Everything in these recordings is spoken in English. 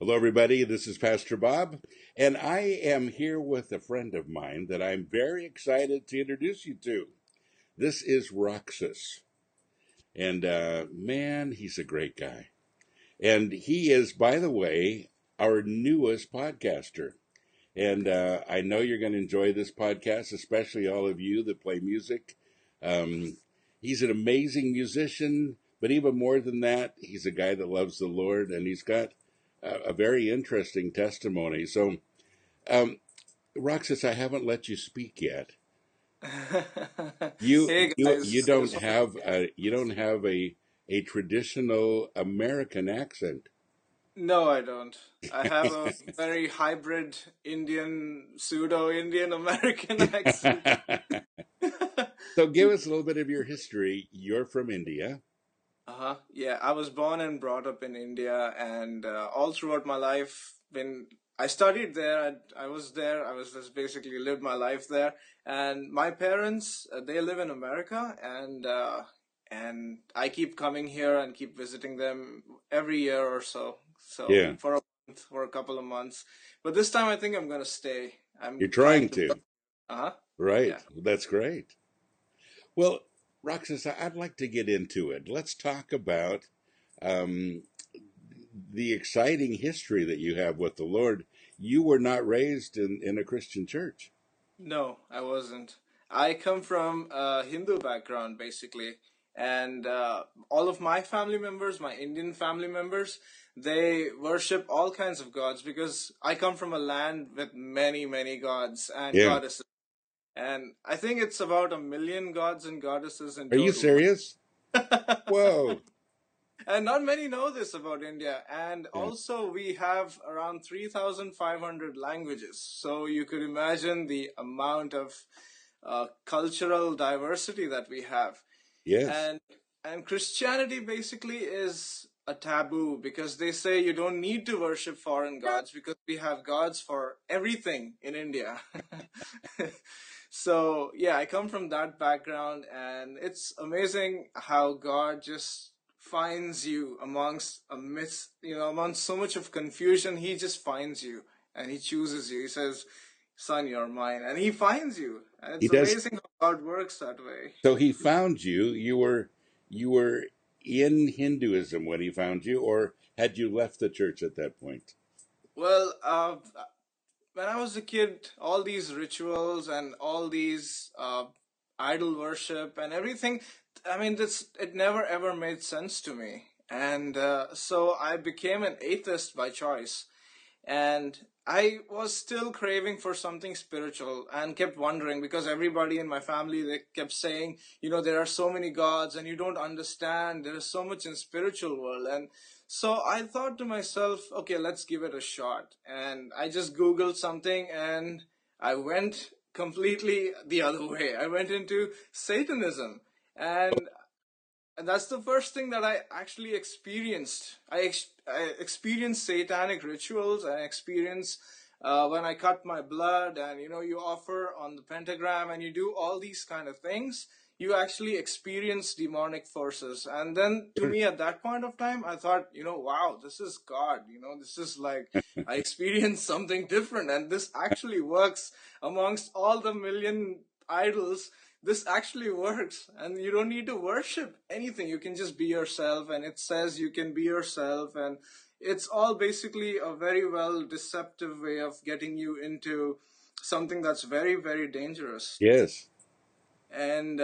Hello, everybody. This is Pastor Bob, and I am here with a friend of mine that I'm very excited to introduce you to. This is Roxas, and man, he's a great guy. And he is, by the way, our newest podcaster. And I know you're going to enjoy this podcast, especially all of you that play music. Um, he's an amazing musician, but even more than that, he's a guy that loves the Lord, and he's got a very interesting testimony. So, um, Roxas, I haven't let you speak yet. You Hey you you guys, I don't just want have a traditional American accent. no, I don't. I have a very hybrid Indian, pseudo-Indian American accent. So, give us a little bit of your history. You're from India. Uh-huh. Yeah, I was born and brought up in India, and all throughout my life, when I studied there, I was there. I was just basically lived my life there. And my parents, they live in America, and I keep coming here and keep visiting them every year or so. So Yeah, for a month, for a couple of months. But this time, I think I'm gonna stay. I'm you're trying trying to. to. Uh-huh. Right. Yeah. That's great. Well, Roxas, I'd like to get into it. Let's talk about um, the exciting history that you have with the Lord. You were not raised in a Christian church. No, I wasn't. I come from a Hindu background, basically, and all of my family members, my Indian family members, they worship all kinds of gods because I come from a land with many, many gods and Yeah. goddesses. And I think it's about 1 million gods and goddesses in Are you total. serious? Whoa. And not many know this about India. And Yeah. also, we have around 3,500 languages. So you could imagine the amount of cultural diversity that we have. Yes. And and Christianity basically is a taboo because they say you don't need to worship foreign gods because we have gods for everything in India. So yeah, I come from that background, and it's amazing how God just finds you amongst a midst, amongst so much of confusion. He just finds you and he chooses you. He says, "Son, you're mine," and he finds you. And He it's does. amazing how God works that way. So he found you. You were in Hinduism when he found you, or had you left the church at that point? Well, when I was a kid, all these rituals and all these idol worship and everything, I mean, it never ever made sense to me. And so I became an atheist by choice. And I was still craving for something spiritual and kept wondering because everybody in my family, they kept saying, there are so many gods and you don't understand. There is so much in spiritual world. And so I thought to myself, okay, let's give it a shot. And I just Googled something and I went completely the other way. I went into Satanism. And that's the first thing that I actually experienced. I experienced satanic rituals. I experienced when I cut my blood, and you offer on the pentagram, and you do all these kind of things. You actually experience demonic forces, and then to Sure. me at that point of time, I thought, wow, this is God. This is like I experienced something different, and this actually works amongst all the million idols. This actually works, and you don't need to worship anything. You can just be yourself, and it says you can be yourself, and it's all basically a very well deceptive way of getting you into something that's very, very dangerous. Yes. And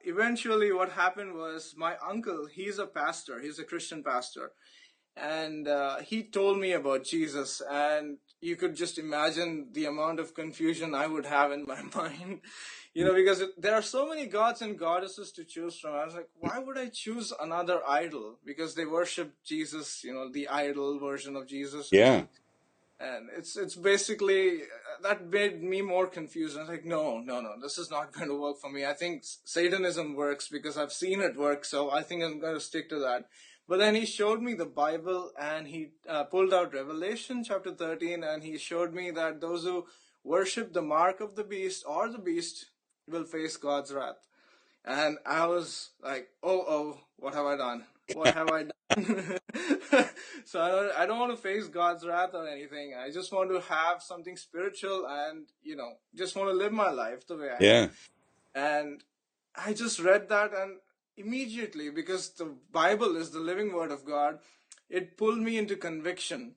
eventually what happened was my uncle, he's a pastor, he's a Christian pastor, and he told me about Jesus, and you could just imagine the amount of confusion I would have in my mind, because there are so many gods and goddesses to choose from. I was like, why would I choose another idol? Because they worship Jesus, the idol version of Jesus, Yeah. and it's basically that made me more confused. I was like, no, no, no, this is not going to work for me. I think Satanism works because I've seen it work, so I think I'm going to stick to that. But then he showed me the Bible, and he pulled out Revelation chapter 13, and he showed me that those who worship the mark of the beast or the beast will face God's wrath. And I was like, oh, what have I done? What have I done? So I don't want to face God's wrath or anything. I just want to have something spiritual and, just want to live my life the way I am. Yeah. And I just read that, and immediately, because the Bible is the living word of God, it pulled me into conviction.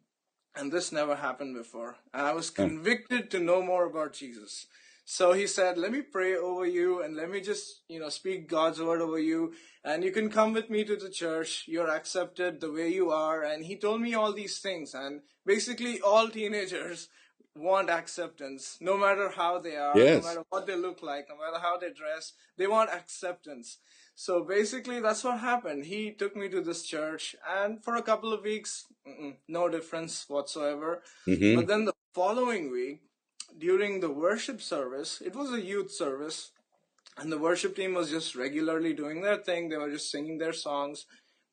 And this never happened before. And I was Huh. convicted to know more about Jesus. So he said, let me pray over you and let me just, speak God's word over you. And you can come with me to the church. You're accepted the way you are. And he told me all these things. And basically, all teenagers want acceptance, no matter how they are, no Yes. matter what they look like, no matter how they dress. They want acceptance. So basically, that's what happened. He took me to this church, and for a couple of weeks, no difference whatsoever. Mm-hmm. But then the following week, during the worship service, it was a youth service, and the worship team was just regularly doing their thing. They were just singing their songs.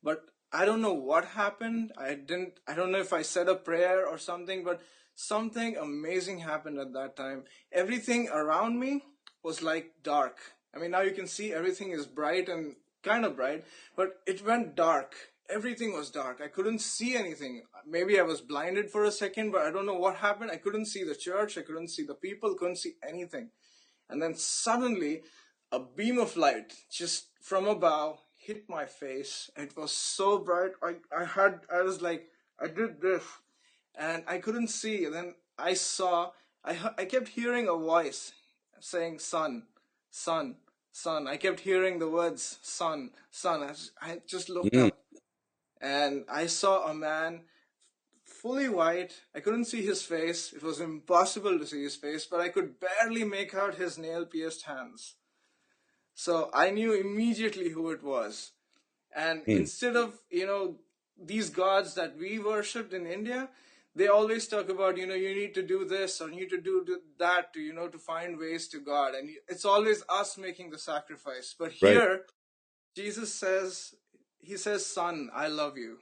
But I don't know what happened. I don't know if I said a prayer or something, but something amazing happened at that time. Everything around me was like dark. I mean, now you can see everything is bright and kind of bright, but it went dark. Everything was dark. I couldn't see anything. Maybe I was blinded for a second, but I don't know what happened. I couldn't see the church. I couldn't see the people. Couldn't see anything. And then suddenly, a beam of light just from above hit my face. It was so bright. I was like, I did this, and I couldn't see. And then I saw, I kept hearing a voice saying, "Son, son, son." I kept hearing the words, "Son, son." I just looked Mm. up, and I saw a man fully white. I couldn't see his face. It was impossible to see his face, but I could barely make out his nail pierced hands. So I knew immediately who it was. And Mm. instead of, these gods that we worshipped in India, they always talk about, you need to do this or you need to do that to, to find ways to God. And it's always us making the sacrifice. But Right. here, Jesus says, he says, "Son, I love you."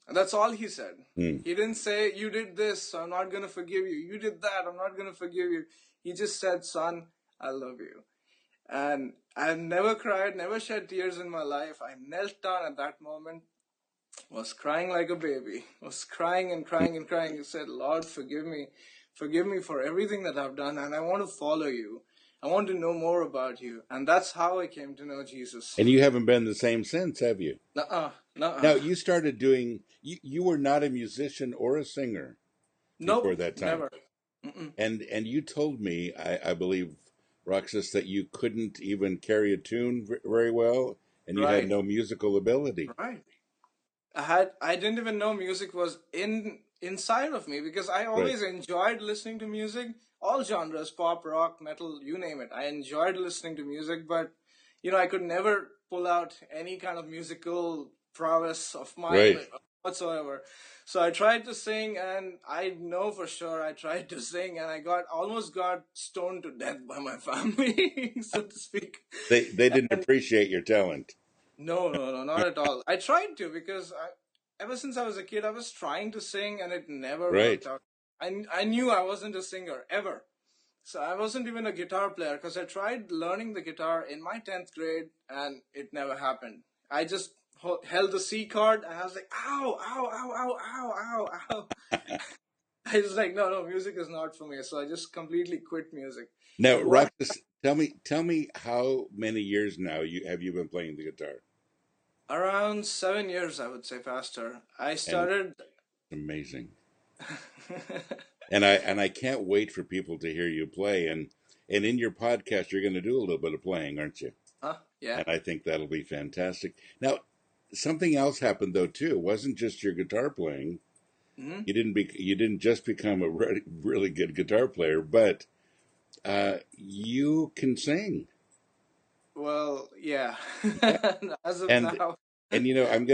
And that's all he said. Mm. He didn't say, "You did this, so I'm not going to forgive you. You did that, I'm not going to forgive you." He just said, "Son, I love you." And I've never cried, never shed tears in my life. I knelt down at that moment, was crying like a baby, was crying and Mm. crying and crying. He said, "Lord, forgive me for everything that I've done, and I want to follow you. I want to know more about you." And that's how I came to know Jesus. And you haven't been the same since, have you? Nuh-uh, Now nuh-uh. you started doing. You were not a musician or a singer before Nope, that time, never. Mm-mm. and you told me, I believe, Roxas, that you couldn't even carry a tune very well, and you had Right, no musical ability. right. I didn't even know music was inside of me, because I Right. always enjoyed listening to music, all genres, pop, rock, metal, you name it. I enjoyed listening to music, but I could never pull out any kind of musical prowess of mine Right. whatsoever. So I tried to sing, and I know for sure I tried to sing, and I almost got stoned to death by my family, so to speak. They didn't appreciate your talent. No, no, no, not at all. I tried to, because ever since I was a kid, I was trying to sing and it never Right. worked out. I knew I wasn't a singer ever. So I wasn't even a guitar player, because I tried learning the guitar in my 10th grade and it never happened. I just held the C chord and I was like, ow, ow, ow, ow, ow, ow, ow. I was like, no, no, music is not for me. So I just completely quit music. Now, But what Roxas, tell me how many years now you been playing the guitar? Around 7 years, I would say, Pastor. I And started. amazing. And I can't wait for people to hear you play. And in your podcast, you're going to do a little bit of playing, aren't you? Huh? Yeah. And I think that'll be fantastic. Now, something else happened though too. It wasn't just your guitar playing. Hmm. You didn't just become a really good guitar player, but you can sing. Well, yeah. Yeah. As of And now. and I'm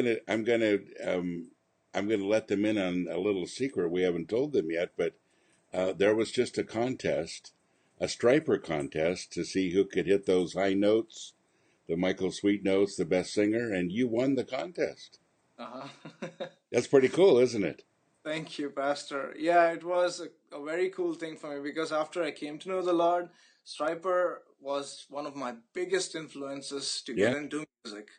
gonna let them in on a little secret we haven't told them yet. But there was just a contest, a striper contest to see who could hit those high notes, the Michael Sweet notes, the best singer, and you won the contest. Uh-huh. That's pretty cool, isn't it? Thank you, Pastor. Yeah, it was a very cool thing for me, because after I came to know the Lord, Striper was one of my biggest influences to get Yeah. into music.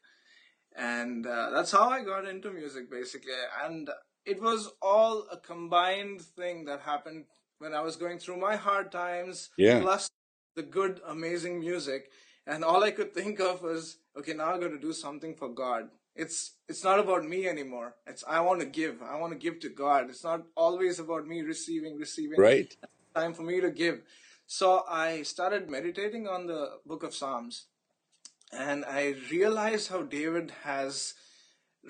And that's how I got into music, basically. And it was all a combined thing that happened when I was going through my hard times, Yeah. plus the good, amazing music. And all I could think of was, okay, now I got to do something for God. It's not about me anymore. It's I want to give. I want to give to God. It's not always about me receiving. Right. Time for me to give. So I started meditating on the book of Psalms, and I realized how David has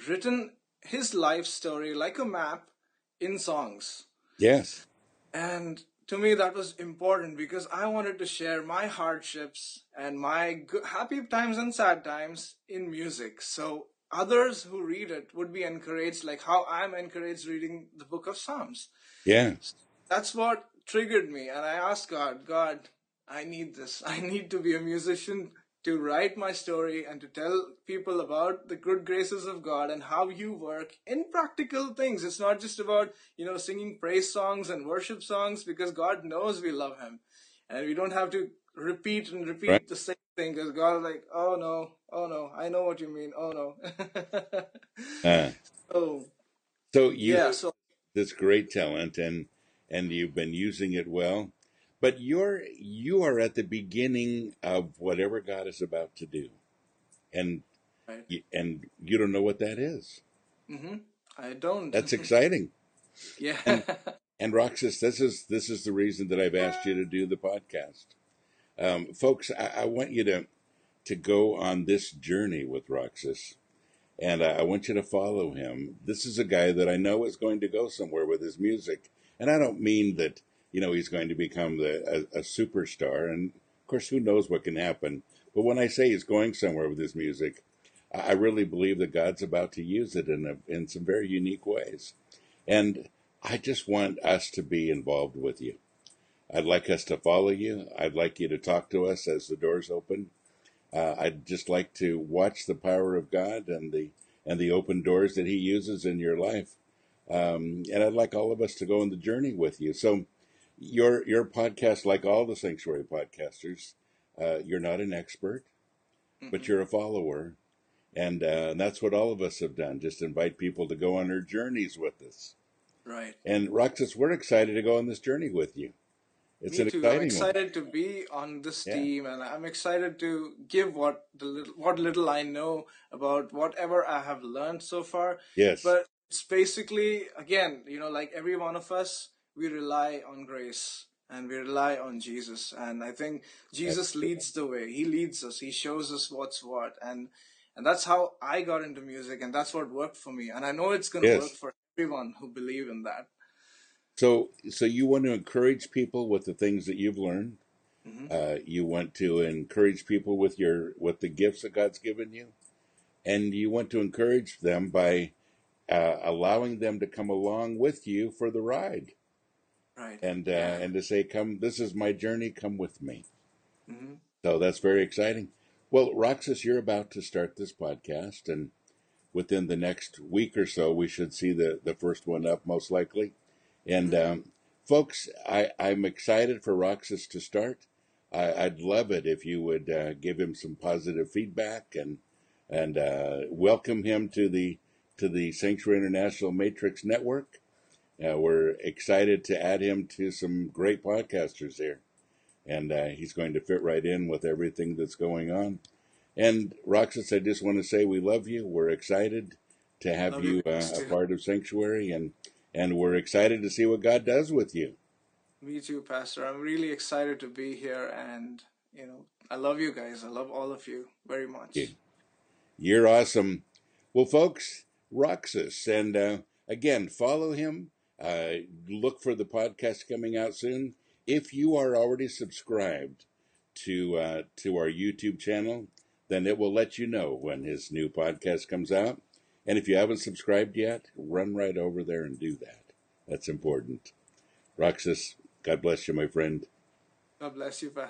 written his life story like a map in songs. Yes. And to me, that was important because I wanted to share my hardships and my happy times and sad times in music. So others who read it would be encouraged, like how I'm encouraged reading the book of Psalms. Yeah. That's what triggered me. And I asked God, God, I need this. I need to be a musician to write my story and to tell people about the good graces of God and how you work in practical things. It's not just about, singing praise songs and worship songs, because God knows we love him. And we don't have to repeat and Right. repeat the same thing, because God is like, oh no, I know what you mean. Oh no. Uh, So so you yeah, have so this great talent, and you've been using it well, but you are at the beginning of whatever God is about to do, and right. you don't know what that is. Mm-hmm. I don't. That's exciting. Yeah. And and Roxas, this is the reason that I've asked you to do the podcast. Folks, I want you to go on this journey with Roxas, and I want you to follow him. This is a guy that I know is going to go somewhere with his music, and I don't mean that he's going to become a superstar. And of course, who knows what can happen? But when I say he's going somewhere with his music, I really believe that God's about to use it in some very unique ways. And I just want us to be involved with you. I'd like us to follow you. I'd like you to talk to us as the doors open. I'd just like to watch the power of God and the open doors that He uses in your life. And I'd like all of us to go on the journey with you. So, your podcast, like all the sanctuary podcasters, you're not an expert, but Hmm. you're a follower, and that's what all of us have done. Just invite people to go on their journeys with us. Right. And Roxas, we're excited to go on this journey with you. It's Me an too. I'm exciting one. excited to be on this Yeah. team, and I'm excited to give what little I know about whatever I have learned so far. Yes. But it's basically, again, like every one of us, we rely on grace and we rely on Jesus. And I think Jesus leads the way. He leads us. He shows us what's what, and that's how I got into music, and that's what worked for me. And I know it's gonna work Yes. for everyone who believe in that. So you want to encourage people with the things that you've learned. Hmm. You want to encourage people with the gifts that God's given you, and you want to encourage them by allowing them to come along with you for the ride, Right. Yeah. and to say, "Come, this is my journey. Come with me." Hmm. So that's very exciting. Well, Roxas, you're about to start this podcast, and within the next week or so, we should see the first one up, most likely. And Hmm. folks, I'm excited for Roxas to start. I'd love it if you would give him some positive feedback and welcome him to the Sanctuary International Matrix Network. We're excited to add him to some great podcasters here, and he's going to fit right in with everything that's going on. And Roxas, I just want to say we love you. We're excited to have Love you you guys a too. part of Sanctuary, and we're excited to see what God does with you. Me too, Pastor. I'm really excited to be here, and I love you guys. I love all of you very You. much. You're awesome. Well, folks, Roxas, and again, follow him. Look for the podcast coming out soon. If you are already subscribed to our YouTube channel, then it will let you know when his new podcast comes out. And if you haven't subscribed yet, run right over there and do that. That's important. Roxas, God bless you, my friend. God bless you, Pastor.